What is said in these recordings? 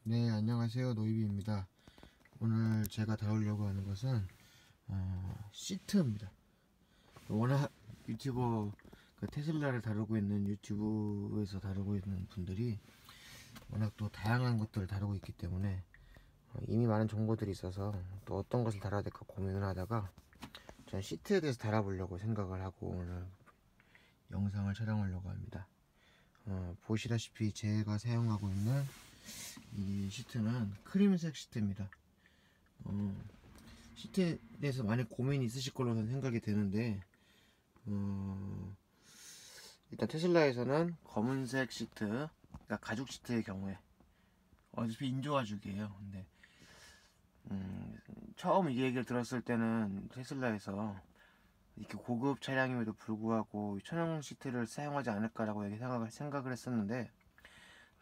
네, 안녕하세요. 노이비입니다. 오늘 제가 다루려고 하는 것은 시트입니다. 워낙 유튜버 테슬라를 다루고 있는 유튜브에서 다루고 있는 분들이 워낙 또 다양한 것들을 다루고 있기 때문에 이미 많은 정보들이 있어서 또 어떤 것을 다뤄야 될까 고민을 하다가 전 시트에 대해서 다뤄보려고 생각을 하고 오늘 영상을 촬영하려고 합니다. 보시다시피 제가 사용하고 있는 이 시트는 크림색 시트입니다. 시트에 대해서 많이 고민이 있으실 걸로 생각이 되는데 일단 테슬라에서는 검은색 시트, 그러니까 가죽 시트의 경우에 어차피 인조가죽이에요. 근데 처음 이 얘기를 들었을 때는 테슬라에서 이렇게 고급 차량임에도 불구하고 천연 시트를 사용하지 않을까라고 생각을 했었는데,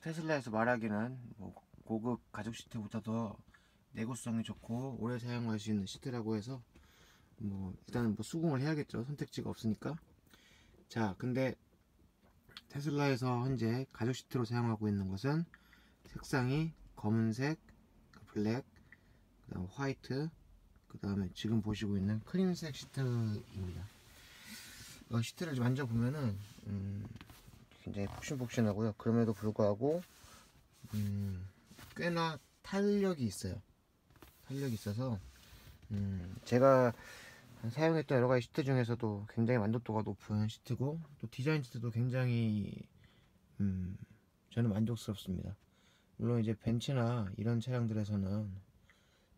테슬라에서 말하기는 뭐 고급 가죽 시트보다 더 내구성이 좋고 오래 사용할 수 있는 시트라고 해서 일단은 수긍을 해야겠죠. 선택지가 없으니까. 자, 근데 테슬라에서 현재 가죽 시트로 사용하고 있는 것은 색상이 검은색, 블랙, 그 다음 화이트, 그 다음에 지금 보시고 있는 크림색 시트입니다. 시트를 만져보면은 굉장히 폭신폭신하고요. 그럼에도 불구하고 꽤나 탄력이 있어요. 탄력이 있어서 제가 사용했던 여러가지 시트 중에서도 굉장히 만족도가 높은 시트고, 또 디자인 시트도 굉장히 저는 만족스럽습니다. 물론 이제 벤츠나 이런 차량들에서는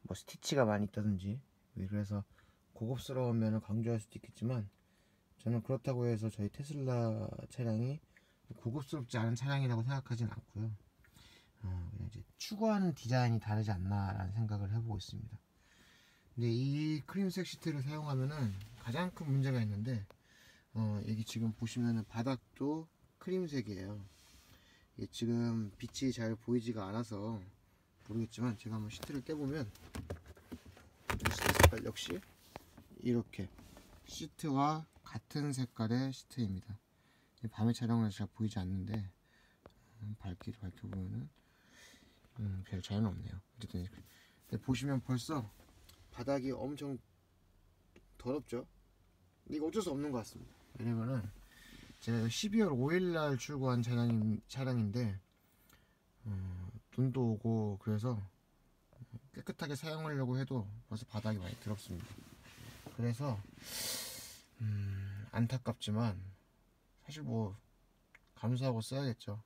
뭐 스티치가 많이 있다든지 그래서 고급스러운 면을 강조할 수도 있겠지만, 저는 그렇다고 해서 저희 테슬라 차량이 고급스럽지 않은 차량이라고 생각하진 않고요. 그냥 이제 추구하는 디자인이 다르지 않나라는 생각을 해보고 있습니다. 근데 이 크림색 시트를 사용하면은 가장 큰 문제가 있는데, 여기 지금 보시면은 바닥도 크림색이에요. 이게 지금 빛이 잘 보이지가 않아서 모르겠지만, 제가 한번 시트를 떼보면 시트 색깔 역시 이렇게 시트와 같은 색깔의 시트입니다. 밤에 촬영을 잘 보이지 않는데 밝기를 밝혀보면은 별 차이는 없네요. 어쨌든 보시면 벌써 바닥이 엄청 더럽죠. 근데 이거 어쩔 수 없는 것 같습니다. 왜냐면은 제가 12월 5일날 출고한 차량인데 눈도 오고 그래서 깨끗하게 사용하려고 해도 벌써 바닥이 많이 더럽습니다. 그래서 안타깝지만 사실 뭐 감수하고 써야겠죠.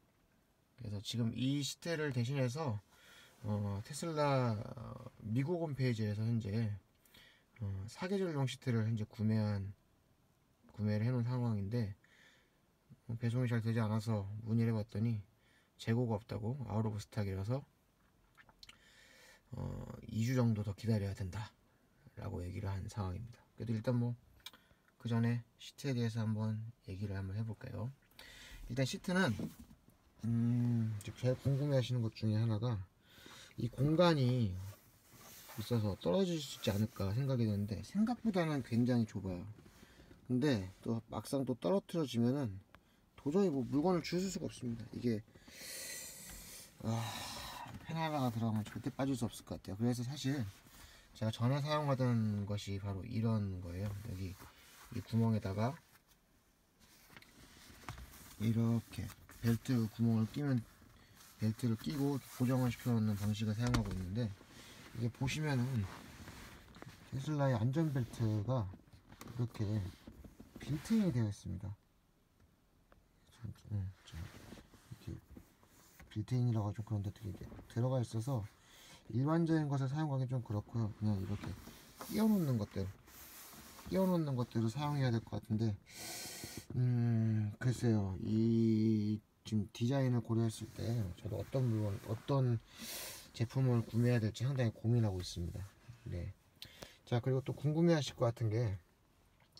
그래서 지금 이 시트를 대신해서 테슬라 미국 홈페이지에서 현재 사계절용 시트를 현재 구매를 해놓은 상황인데, 배송이 잘 되지 않아서 문의를 해봤더니 재고가 없다고, 아웃 오브 스탁이라서 2주 정도 더 기다려야 된다 라고 얘기를 한 상황입니다. 그래도 일단 뭐 그 전에 시트에 대해서 한번 얘기를 해볼까요? 일단 시트는 제일 궁금해 하시는 것 중에 하나가 이 공간이 있어서 떨어질 수 있지 않을까 생각이 되는데, 생각보다는 굉장히 좁아요. 근데 또 막상 또 떨어뜨려지면은 도저히 뭐 물건을 주울 수가 없습니다. 이게 펜 하나가 들어가면 절대 빠질 수 없을 것 같아요. 그래서 사실 제가 전에 사용하던 것이 바로 이런 거예요. 여기 이 구멍에다가 이렇게 벨트 구멍을 끼면 벨트를 끼고 고정을 시켜 놓는 방식을 사용하고 있는데, 이게 보시면은 테슬라의 안전벨트가 이렇게 빌트인이 되어 있습니다. 이렇게 빌트인이라고 좀 그런 데들이 들어가 있어서 일반적인 것을 사용하기 좀 그렇고요. 그냥 이렇게 끼워 놓는 것들을 사용해야 될 것 같은데, 글쎄요. 이 지금 디자인을 고려했을 때 저도 어떤 제품을 구매해야 될지 상당히 고민하고 있습니다. 네. 자, 그리고 또 궁금해하실 것 같은 게,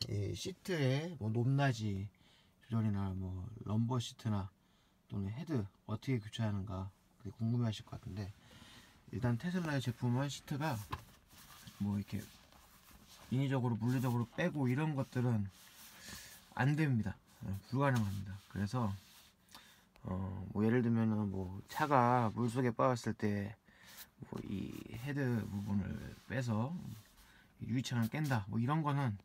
이 시트의 뭐 높낮이 조절이나 뭐 럼버 시트나 또는 헤드 어떻게 교체하는가, 그게 궁금해하실 것 같은데, 일단 테슬라의 제품은 시트가 뭐 이렇게 인위적으로 물리적으로 빼고 이런 것들은 안 됩니다. 불가능합니다. 그래서 뭐 예를 들면은 뭐 차가 물속에 빠졌을 때 뭐 이 헤드 부분을 빼서 유리창을 깬다, 뭐 이런 거는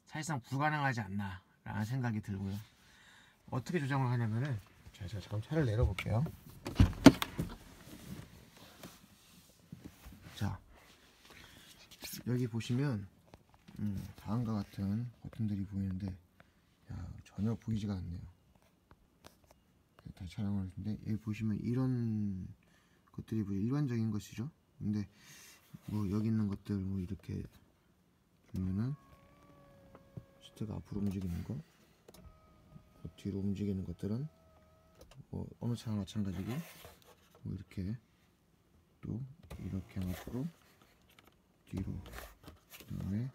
사실상 불가능하지 않나 라는 생각이 들고요. 어떻게 조정을 하냐면은, 자, 제가 잠깐 차를 내려볼게요. 자, 여기 보시면 다음과 같은 버튼들이 보이는데, 야, 전혀 보이지가 않네요. 다시 촬영을 했는데, 여기 보시면 이런 것들이 뭐 일반적인 것이죠. 근데 뭐 여기 있는 것들 뭐 이렇게 보면은 시트가 앞으로 움직이는 거, 뒤로 움직이는 것들은 뭐 어느 차랑 마찬가지고, 뭐 이렇게 또 이렇게 앞으로 뒤로, 그다음에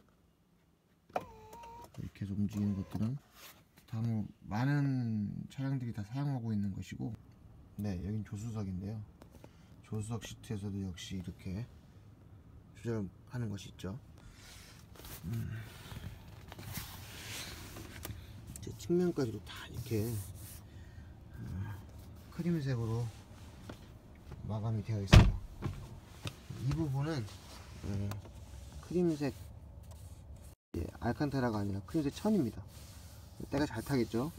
이렇게 해서 움직이는 것들은 다 뭐 많은 차량들이 다 사용하고 있는 것이고, 네, 여긴 조수석인데요. 조수석 시트에서도 역시 이렇게 조절하는 것이 있죠. 제 측면까지도 다 이렇게 크림색으로 마감이 되어 있습니다. 이 부분은 크림색 알칸타라가 아니라 크림색 천입니다. 때가 잘 타겠죠.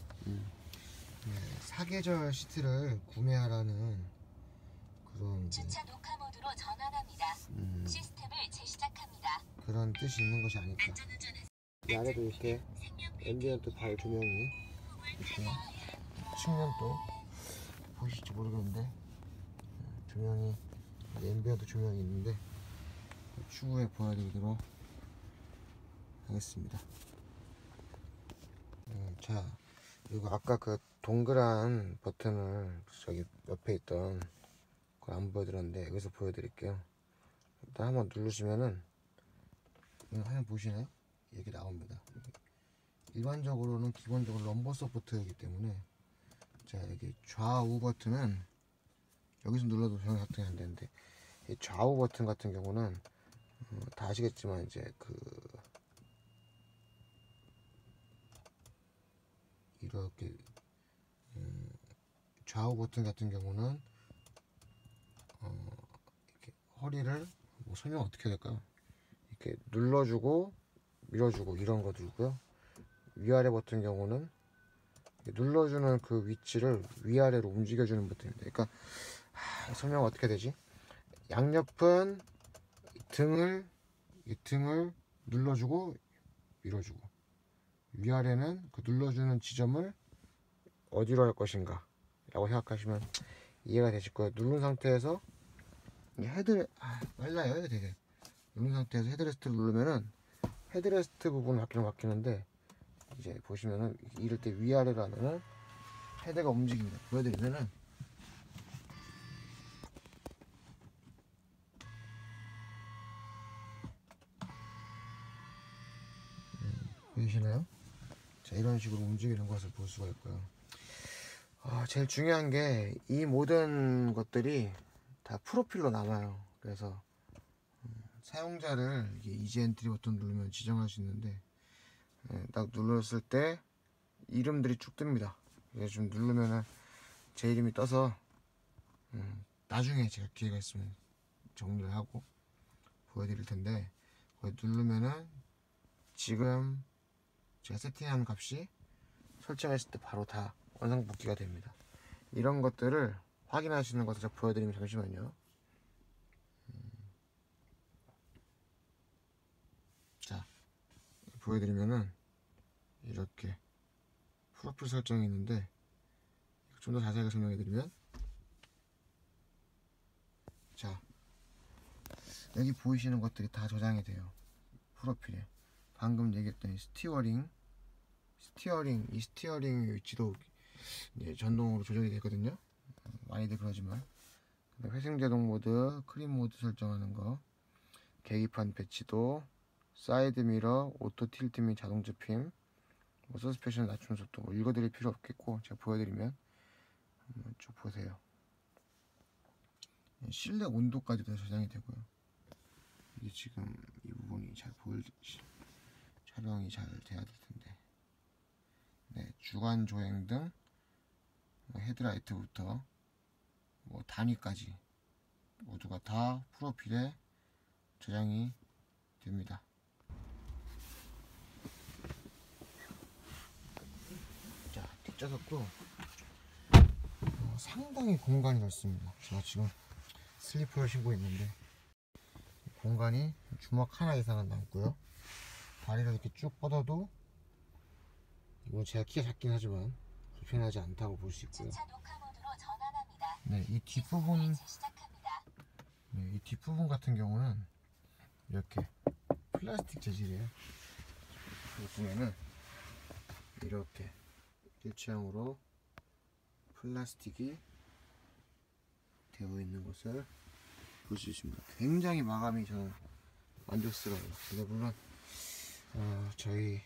사계절 시트를 구매하라는 그런 주차 녹화 모드로 전환합니다. 시스템을 재시작합니다. 그런 뜻이 있는 것이 아닐까. 이 아래도 이렇게 앰비언트 발 조명이, 이렇게 측면도 보이실지 모르겠는데 조명이, 앰비언트 조명이 있는데 추후에 보여드리도록 하겠습니다. 자, 그리고 아까 그 동그란 버튼을 저기 옆에 있던 걸 안 보여드렸는데 여기서 보여드릴게요. 일단 한번 누르시면은 화면 보시나요? 이렇게 나옵니다. 일반적으로는 기본적으로 럼버 서포트이기 때문에, 자, 여기 좌우 버튼은 여기서 눌러도 전혀 작동이 안 되는데, 이 좌우 버튼 같은 경우는 다 아시겠지만 이제 그 이렇게 좌우 버튼 같은 경우는 이렇게 허리를 뭐 설명 어떻게 해야 될까요? 이렇게 눌러주고 밀어주고 이런 거들고요. 위아래 버튼 경우는 눌러주는 그 위치를 위아래로 움직여주는 버튼입니다. 그러니까 설명 어떻게 되지? 양옆은 이 등을 눌러주고 밀어주고, 위아래는 그 눌러주는 지점을 어디로 할 것인가 라고 생각하시면 이해가 되실 거예요. 누른 상태에서 빨라요 되게. 누른 상태에서 헤드레스트를 누르면은 헤드레스트 부분은 바뀌는데, 이제 보시면은 이럴 때 위아래로 하면은 헤드가 움직입니다. 보여드리면은, 보이시나요? 자, 이런 식으로 움직이는 것을 볼 수가 있고요. 제일 중요한 게 이 모든 것들이 다 프로필로 남아요. 그래서 사용자를 이지 엔트리 버튼 누르면 지정할 수 있는데, 딱 눌렀을 때 이름들이 쭉 뜹니다. 그래서 좀 누르면은 제 이름이 떠서 나중에 제가 기회가 있으면 정리를 하고 보여드릴 텐데, 거기 누르면은 지금 제가 세팅한 값이 설정했을 때 바로 다 원상복귀가 됩니다. 이런 것들을 확인할 수 있는 것을 제가 보여드리면, 잠시만요. 자, 보여드리면은 이렇게 프로필 설정이 있는데, 좀 더 자세하게 설명해드리면, 자, 여기 보이시는 것들이 다 저장이 돼요. 프로필에 방금 얘기했던 이 스티어링, 이 스티어링 위치도 이제 전동으로 조절이 되거든요. 많이들 그러지만, 회생제동 모드, 크림 모드 설정하는 거, 계기판 배치도, 사이드 미러, 오토 틸트 및 자동 접힘, 뭐 서스펜션 낮춤 속도, 뭐 읽어드릴 필요 없겠고 제가 보여드리면 한번 쭉 보세요. 실내 온도까지도 저장이 되고요. 이게 지금 이 부분이 잘 촬영이 잘 돼야 될 텐데, 네, 주간 조행 등 헤드라이트부터 뭐 단위까지 모두가 다 프로필에 저장이 됩니다. 자, 뒷좌석도 상당히 공간이 넓습니다. 제가 지금 슬리퍼를 신고 있는데 공간이 주먹 하나 이상은 남고요. 다리를 이렇게 쭉 뻗어도 이건 제가 키가 작긴 하지만 불편하지 않다고 볼 수 있고요. 주차 녹화 모드로 전환합니다. 네, 이 뒷부분, 시작합니다. 네, 이 뒷부분 같은 경우는 이렇게 플라스틱 재질이에요. 여기 보면은 이렇게 일체형으로 플라스틱이 되어 있는 것을 볼 수 있습니다. 굉장히 마감이 저는 만족스러워요. 근데 물론 저희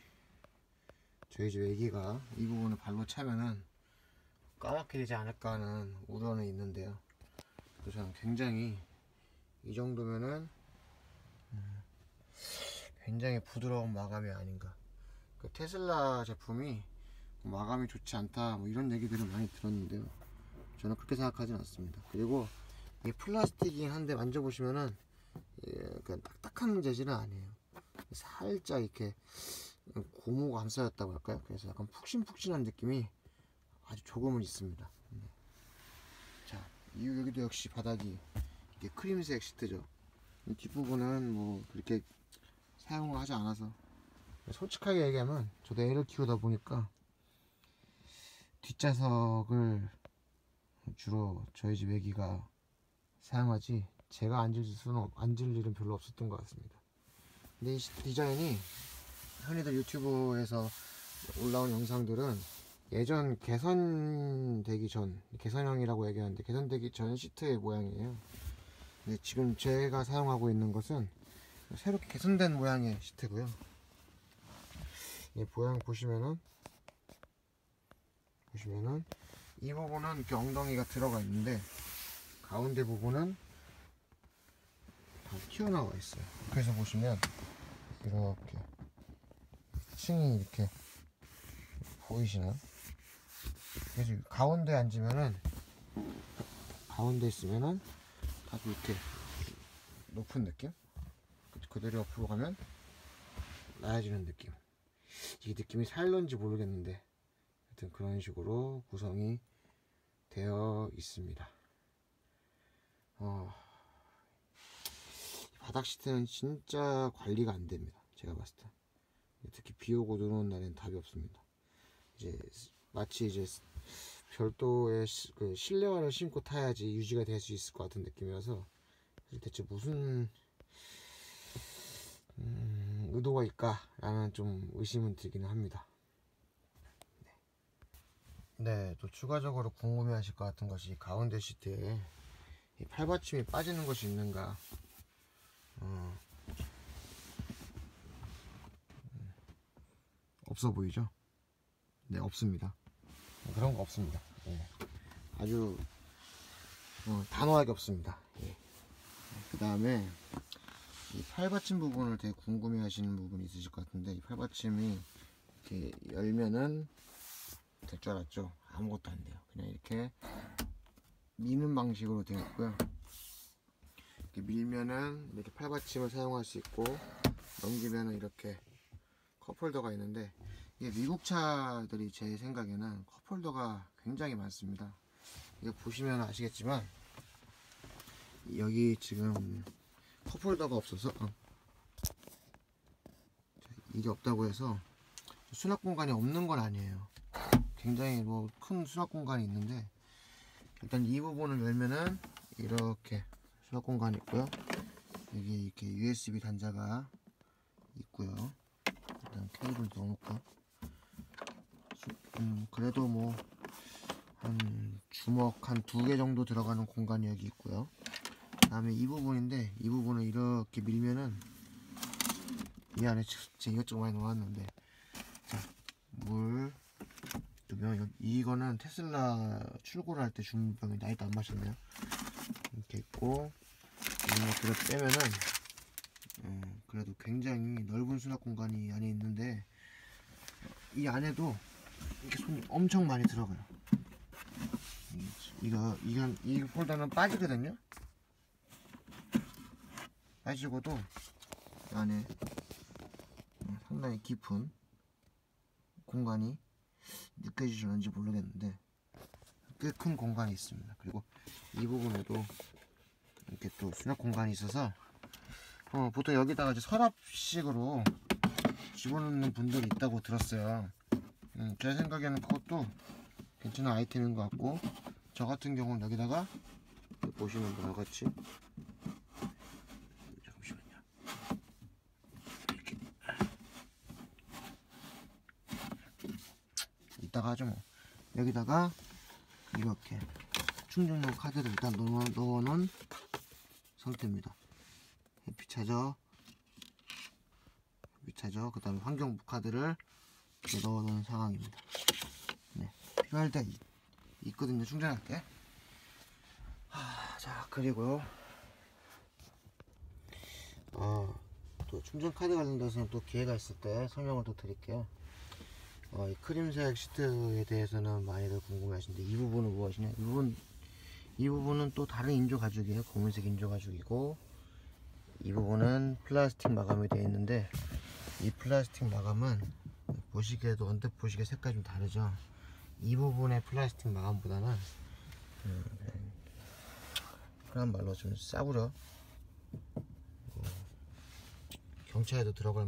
집 애기가 이 부분을 발로 차면은 까맣게 되지 않을까 하는 우려는 있는데요. 그래서 저는 굉장히 이 정도면은 굉장히 부드러운 마감이 아닌가. 그 테슬라 제품이 마감이 좋지 않다 뭐 이런 얘기들을 많이 들었는데요. 저는 그렇게 생각하진 않습니다. 그리고 이 플라스틱이긴 한데 만져보시면은 딱딱한 재질은 아니에요. 살짝 이렇게 고무가 감싸였다고 할까요? 그래서 약간 푹신푹신한 느낌이 아주 조금은 있습니다. 자, 여기도 역시 바닥이 이게 크림색 시트죠. 이 뒷부분은 뭐 그렇게 사용을 하지 않아서, 솔직하게 얘기하면 저도 애를 키우다 보니까 뒷좌석을 주로 저희 집 애기가 사용하지 제가 앉을 일은 별로 없었던 것 같습니다. 근데 이 디자인이 흔히들 유튜브에서 올라온 영상들은 예전 개선되기 전, 개선형이라고 얘기하는데 개선되기 전 시트의 모양이에요. 근데 지금 제가 사용하고 있는 것은 새롭게 개선된 모양의 시트고요. 이 모양 보시면은 이 부분은 이렇게 엉덩이가 들어가 있는데 가운데 부분은 다 튀어나와 있어요. 그래서 보시면 이렇게 층이 이렇게 보이시나요? 그래서 가운데 앉으면은, 가운데 있으면은 다 이렇게 높은 느낌? 그대로 옆으로 가면 낮아지는 느낌. 이 느낌이 살런지 모르겠는데 하여튼 그런 식으로 구성이 되어 있습니다. 바닥 시트는 진짜 관리가 안 됩니다. 제가 봤을 때. 특히 비 오고 눈 오는 날엔 답이 없습니다. 이제 마치 이제 별도의 실내화를 신고 타야지 유지가 될 수 있을 것 같은 느낌이라서 대체 무슨 의도가 있까 라는 좀 의심은 들기는 합니다. 네, 또 추가적으로 궁금해 하실 것 같은 것이 가운데 시트에 이 팔받침이 빠지는 것이 있는가. 없어 보이죠? 네, 없습니다. 그런 거 없습니다. 네. 아주 단호하게 없습니다. 예. 그 다음에 이 팔받침 부분을 되게 궁금해 하시는 부분이 있으실 것 같은데, 이 팔받침이 이렇게 열면은 될 줄 알았죠? 아무것도 안 돼요. 그냥 이렇게 미는 방식으로 되어 있고요. 이렇게 밀면은 이렇게 팔받침을 사용할 수 있고, 넘기면은 이렇게 컵홀더가 있는데, 이게 미국 차들이 제 생각에는 컵홀더가 굉장히 많습니다. 이거 보시면 아시겠지만 여기 지금 컵홀더가 없어서 이게 없다고 해서 수납 공간이 없는 건 아니에요. 굉장히 뭐 큰 수납 공간이 있는데, 일단 이 부분을 열면은 이렇게 수납 공간이 있고요. 여기 이렇게 USB 단자가 있고요. 일단 케이블 넣어놓고, 그래도 뭐 한 주먹 한 2개 정도 들어가는 공간이 여기 있고요. 그 다음에 이 부분인데, 이 부분을 이렇게 밀면은 이 안에 제가 이것저것 많이 넣어놨는데, 자, 물 두병, 이거는 테슬라 출고를 할 때 주문 병인데 아직도 안 마셨네요. 이렇게 있고, 이거 빼면은 그래도 굉장히 넓은 수납 공간이 안에 있는데, 이 안에도 이렇게 손이 엄청 많이 들어가요. 이 폴더는 빠지거든요. 빠지고도 안에 상당히 깊은 공간이 느껴지시는지 모르겠는데 꽤 큰 공간이 있습니다. 그리고 이 부분에도 이렇게 또 수납 공간이 있어서 보통 여기다가 이제 서랍식으로 집어넣는 분들이 있다고 들었어요. 제 생각에는 그것도 괜찮은 아이템인 것 같고, 저 같은 경우는 여기다가 보시는 바와 같이 잠시만요. 이렇게 이따가 하죠 뭐. 여기다가 이렇게 충전용 카드를 일단 넣어놓은 상태입니다. 해피차저, 그 다음에 환경부 카드를 넣어놓은 상황입니다. 네, 필요할 때 있거든요. 충전할 때. 자, 그리고요. 또 충전 카드 관련돼서는 또 기회가 있을 때 설명을 또 드릴게요. 이 크림색 시트에 대해서는 많이들 궁금해하시는데, 이 부분은 무엇이냐? 이 부분은 또 다른 인조 가죽이에요. 검은색 인조 가죽이고, 이 부분은 플라스틱 마감이 되어 있는데, 이 플라스틱 마감은 보시기에도 언뜻 보시기에 색깔이 좀 다르죠. 이 부분의 플라스틱 마감보다는 그런 말로 좀 싸구려, 경차에도 들어갈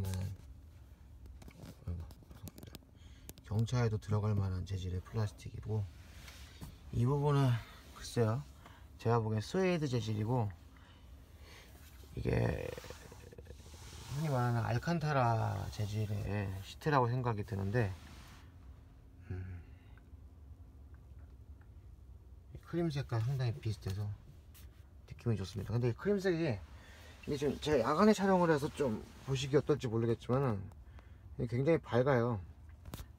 만한 재질의 플라스틱이고, 이 부분은 글쎄요, 제가 보기엔 스웨이드 재질이고, 이게 흔히 말하는 알칸타라 재질의 시트라고 생각이 드는데, 크림색과 상당히 비슷해서 느낌이 좋습니다. 근데 이 크림색이 이게 지금 제가 야간에 촬영을 해서 좀 보시기 어떨지 모르겠지만은 굉장히 밝아요.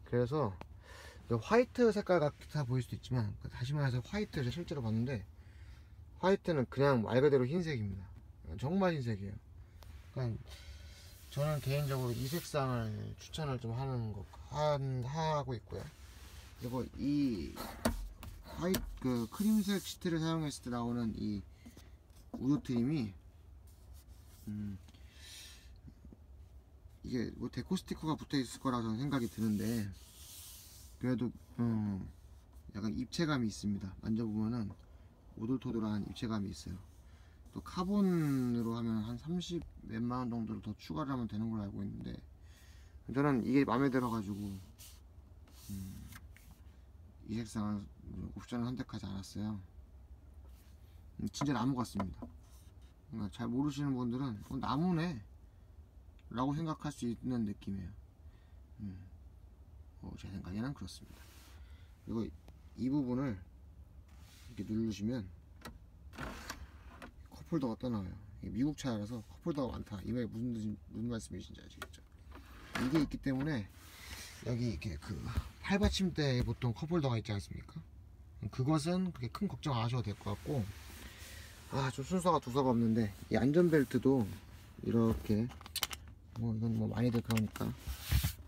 그래서 화이트 색깔 같아 보일 수도 있지만, 다시 말해서 화이트를 실제로 봤는데 화이트는 그냥 말 그대로 흰색입니다. 정말 흰색이에요. 그러니까 저는 개인적으로 이 색상을 추천을 좀 하고 있고요. 그리고 이 크림색 시트를 사용했을 때 나오는 이 우드 트림이 이게 뭐 데코 스티커가 붙어 있을 거라고 저는 생각이 드는데, 그래도 약간 입체감이 있습니다. 만져보면은 오돌토돌한 입체감이 있어요. 또 카본으로 하면 한 30 몇만원 정도를 더 추가를 하면 되는 걸로 알고 있는데, 저는 이게 마음에 들어 가지고 이 색상을 옵션을 선택하지 않았어요. 진짜 나무 같습니다. 그러니까 잘 모르시는 분들은 나무네 라고 생각할 수 있는 느낌이에요. 제 생각에는 그렇습니다. 그리고 이 부분을 이렇게 누르시면 컵홀더가 떠나와요. 이게 미국 차라서 컵홀더가 많다, 이 말이 무슨 말씀이신지 아시겠죠? 이게 있기 때문에 여기 이렇게 팔받침대에 보통 컵홀더가 있지 않습니까? 그것은 그렇게 큰 걱정 안 하셔도 될 것 같고, 좀 순서가 두서가 없는데, 이 안전벨트도 이렇게 이건 많이들 그러니까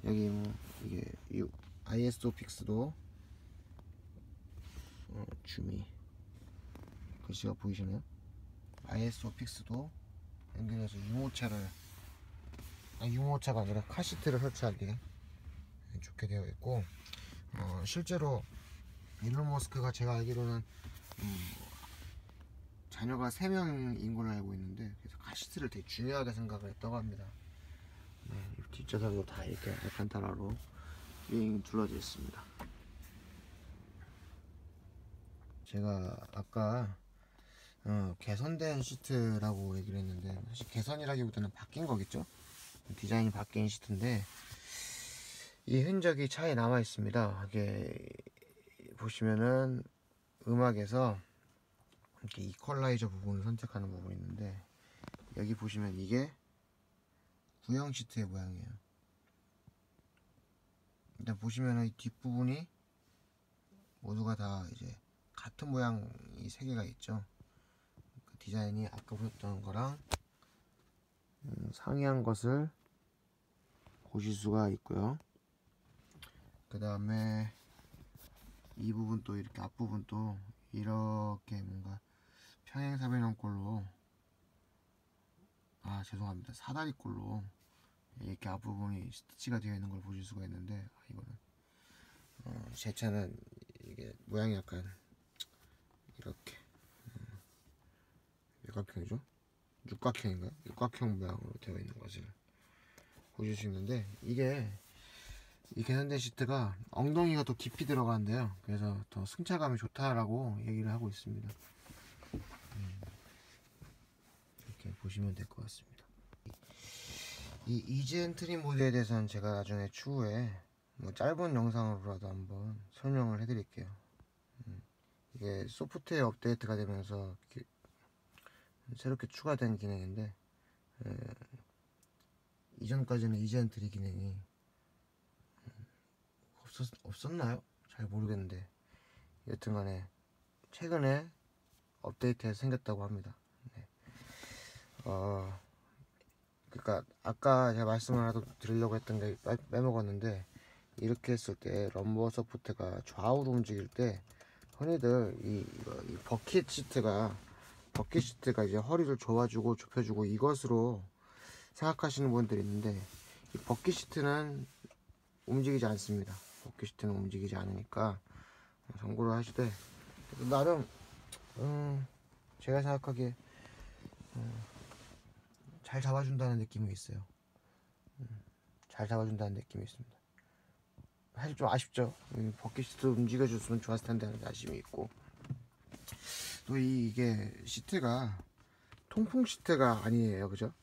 여기 이게 이 ISO 픽스도 줌이 글씨가 보이시나요? ISO 픽스도 연결해서 유모차가 아니라 카시트를 설치하기에 좋게 되어 있고, 실제로 일론 머스크가 제가 알기로는 자녀가 3명인 걸로 알고 있는데, 그래서 카시트를 되게 중요하게 생각을 했다고 합니다. 뒷좌석도 다 이렇게 알칸타라로 둘러져 있습니다. 제가 아까 개선된 시트라고 얘기를 했는데, 사실 개선이라기보다는 바뀐 거겠죠? 디자인이 바뀐 시트인데, 이 흔적이 차에 남아 있습니다. 이게 보시면은 음악에서 이렇게 이퀄라이저 부분을 선택하는 부분이 있는데, 여기 보시면 이게 구형 시트의 모양이에요. 일단 보시면은 이 뒷부분이 모두가 다 이제 같은 모양이 3개가 있죠. 그 디자인이 아까 보셨던 거랑 상이한 것을 보실 수가 있고요. 그 다음에 이 부분 또 이렇게 앞부분 또 이렇게 뭔가 평행사변형꼴로, 아 죄송합니다, 사다리꼴로 이렇게 앞부분이 스티치가 되어 있는 걸 보실 수가 있는데, 이거는 제 차는 이게 모양이 약간 이렇게 외곽형이죠? 육각형인가요? 육각형 모양으로 되어 있는 것을 보실 수 있는데, 이게 이 개선된 시트가 엉덩이가 더 깊이 들어가는데요, 그래서 더 승차감이 좋다라고 얘기를 하고 있습니다. 이렇게 보시면 될 것 같습니다. 이 이지앤 트림 모드에 대해서는 제가 나중에 추후에 뭐 짧은 영상으로라도 한번 설명을 해드릴게요. 이게 소프트웨어 업데이트가 되면서 새롭게 추가된 기능인데, 이전까지는 이지앤 트림 기능이 없었나요? 잘 모르겠는데, 여튼간에 최근에 업데이트해서 생겼다고 합니다. 네. 그러니까 아까 제가 말씀을 하나 더 드리려고 했던 게 빼먹었는데, 이렇게 했을 때 럼버 서포트가 좌우로 움직일 때 흔히들 이 버킷 시트가 이제 허리를 조아주고 좁혀주고 이것으로 생각하시는 분들이 있는데, 이 버킷 시트는 움직이지 않습니다. 버킷 시트는 움직이지 않으니까 참고를 하시되, 나름 제가 생각하기에 잘 잡아준다는 느낌이 있어요. 잘 잡아준다는 느낌이 있습니다. 사실 좀 아쉽죠. 버킷시트 움직여줬으면 좋았을 텐데 하는 아쉬움이 있고, 또 이게 시트가 통풍 시트가 아니에요, 그죠?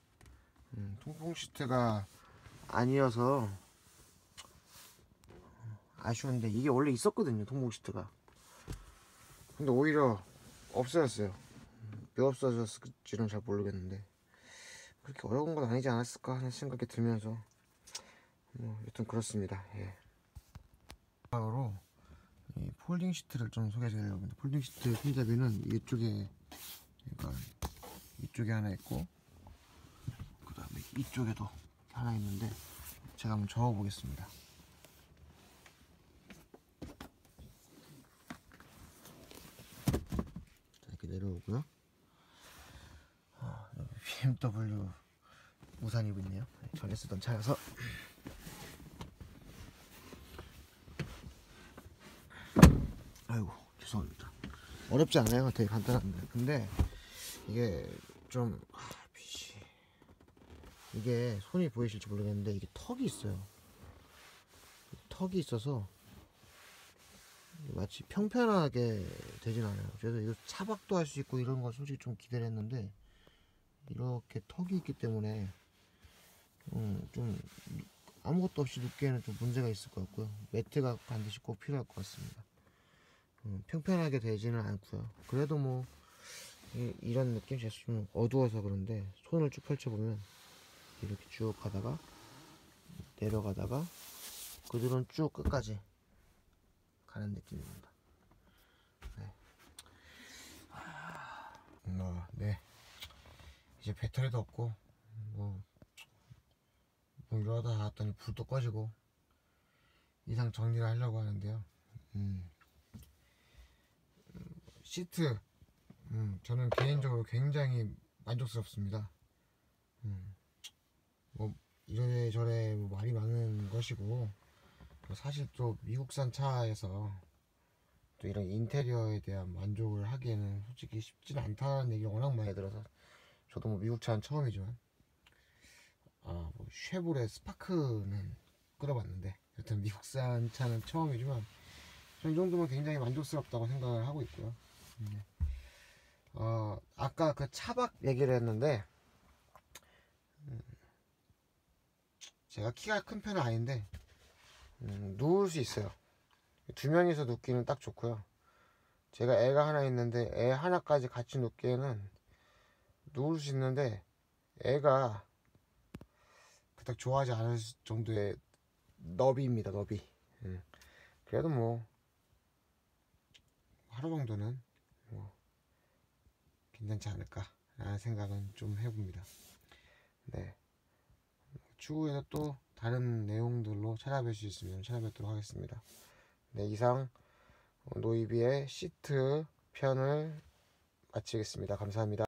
통풍 시트가 아니어서 아쉬운데, 이게 원래 있었거든요, 통풍 시트가. 근데 오히려 없어졌어요. 왜 없어졌을지는 잘 모르겠는데, 그렇게 어려운 건 아니지 않았을까 하는 생각이 들면서 여튼 그렇습니다. 예. 바로 이 폴딩 시트를 좀 소개해드리려고 합니다. 폴딩 시트 손잡이는 이쪽에, 그러니까 이쪽에 하나 있고, 그 다음에 이쪽에도 하나 있는데, 제가 한번 저어 보겠습니다. 이렇게 내려오고요. BMW 우산 입고 있네요. 전에 쓰던 차여서. 아이고 죄송합니다. 어렵지 않아요. 되게 간단한데, 근데 이게 좀 빛이, 이게 손이 보이실지 모르겠는데 이게 턱이 있어요. 턱이 있어서 마치 평평하게 되진 않아요. 그래서 이거 차박도 할 수 있고 이런 거 솔직히 좀 기대를 했는데, 이렇게 턱이 있기 때문에 좀 아무것도 없이 눕기에는 좀 문제가 있을 것 같고요. 매트가 반드시 꼭 필요할 것 같습니다. 평평하게 되지는 않고요. 그래도 뭐 이런 느낌, 제가 좀 어두워서 그런데 손을 쭉 펼쳐보면 이렇게 쭉 가다가 내려가다가 그들은 쭉 끝까지 가는 느낌입니다. 네. 네. 이제 배터리도 없고 뭐 이러다 나왔더니 불도 꺼지고 이상 정리를 하려고 하는데요. 시트 저는 개인적으로 굉장히 만족스럽습니다. 뭐 이래저래 뭐 말이 많은 것이고, 사실 또 미국산 차에서 또 이런 인테리어에 대한 만족을 하기에는 솔직히 쉽지는 않다는 얘기를 워낙 많이 들어서, 저도 뭐 미국 차는 처음이지만 뭐 쉐보레 스파크는 끌어봤는데, 여튼 미국산 차는 처음이지만 저 이 정도면 굉장히 만족스럽다고 생각을 하고 있고요. 아까 그 차박 얘기를 했는데, 제가 키가 큰 편은 아닌데 누울 수 있어요. 두 명이서 눕기는 딱 좋고요. 제가 애가 하나 있는데 애 하나까지 같이 눕기에는 누울 수 있는데, 애가 그닥 좋아하지 않을 정도의 너비입니다, 너비. 그래도 뭐 하루 정도는 뭐 괜찮지 않을까 라는 생각은 좀 해봅니다. 네. 추후에는 또 다른 내용들로 찾아뵐 수 있으면 찾아뵙도록 하겠습니다. 네, 이상 노이비의 시트 편을 마치겠습니다. 감사합니다.